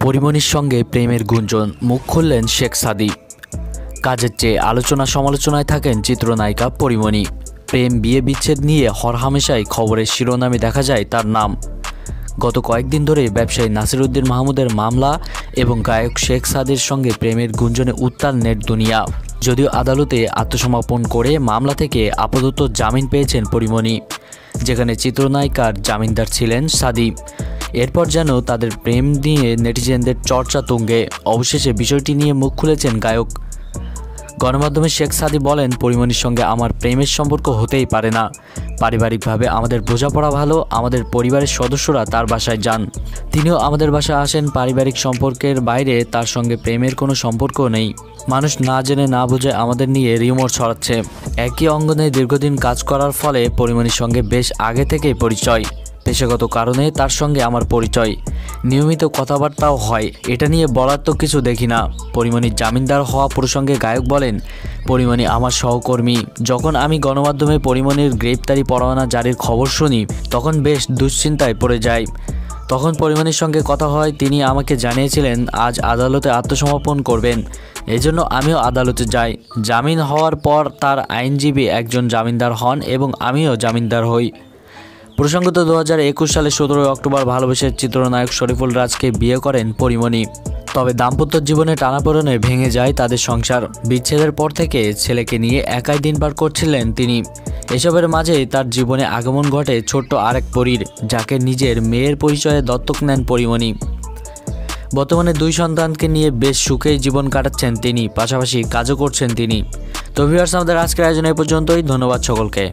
পরিমণির সঙ্গে প্রেমের গুঞ্জন, মুখ খুললেন শেখ সাদী। কাজের চেয়ে আলোচনা সমালোচনায় থাকেন চিত্রনায়িকা পরিমণি। প্রেম বিয়ে বিচ্ছেদ নিয়ে হরহামেশাই খবরের শিরোনামে দেখা যায় তার নাম। গত কয়েকদিন ধরে ব্যবসায়ী নাসিরউদ্দিন মাহমুদের মামলা এবং গায়ক শেখ সাদীর সঙ্গে প্রেমের গুঞ্জনে উত্তাল নেট দুনিয়া। যদিও আদালতে আত্মসমর্পণ করে মামলা থেকে আপাতত জামিন পেয়েছেন পরিমণি, যেখানে চিত্রনায়িকার জামিনদার ছিলেন সাদী। এরপর যেন তাদের প্রেম নিয়ে নেটিজেনদের চর্চা তুঙ্গে। অবশেষে বিষয়টি নিয়ে মুখ খুলেছেন গায়ক। গণমাধ্যমে শেখ সাদী বলেন, পরিমণির সঙ্গে আমার প্রেমের সম্পর্ক হতেই পারে না। পারিবারিকভাবে আমাদের বোঝাপড়া ভালো। আমাদের পরিবারের সদস্যরা তার বাসায় যান, তিনিও আমাদের বাসায় আসেন। পারিবারিক সম্পর্কের বাইরে তার সঙ্গে প্রেমের কোনো সম্পর্ক নেই। মানুষ না জেনে না বুঝে আমাদের নিয়ে রিউমার ছড়াচ্ছে। একই অঙ্গনে দীর্ঘদিন কাজ করার ফলে পরিমণির সঙ্গে বেশ আগে থেকেই পরিচয়। পেশাগত কারণে তার সঙ্গে আমার পরিচয়, নিয়মিত কথাবার্তাও হয়। এটা নিয়ে বলার তো কিছু দেখি না। পরিমণির জামিনদার হওয়া প্রসঙ্গে গায়ক বলেন, পরিমণি আমার সহকর্মী। যখন আমি গণমাধ্যমে পরিমণির গ্রেপ্তারি পরোয়ানা জারির খবর শুনি, তখন বেশ দুশ্চিন্তায় পড়ে যাই। তখন পরিমণির সঙ্গে কথা হয়। তিনি আমাকে জানিয়েছিলেন আজ আদালতে আত্মসমর্পণ করবেন। এজন্য আমিও আদালতে যাই। জামিন হওয়ার পর তার আইনজীবী একজন জামিনদার হন এবং আমিও জামিনদার হই। প্রসঙ্গত 2021 সালের 17 অক্টোবর ভালোবেসে চিত্রনায়ক শরীফুল রাজকে বিয়ে করেন পরিমণি। তবে দাম্পত্য জীবনে টানাপোড়েনে ভেঙে যায় তাদের সংসার। বিচ্ছেদের পর থেকে ছেলেকে নিয়ে একাই দিন পার করছিলেন তিনি। এসবের মাঝেই তার জীবনে আগমন ঘটে ছোট্ট আরেক পরীর, যাকে নিজের মেয়ের পরিচয়ে দত্তক নেন পরিমণি। বর্তমানে 2 সন্তানকে নিয়ে বেশ সুখেই জীবন কাটাচ্ছেন তিনি, পাশাপাশি কাজও করছেন তিনি। তো ভিউয়ার্স, আমাদের আজকের আয়োজন এই পর্যন্তই। ধন্যবাদ সকলকে।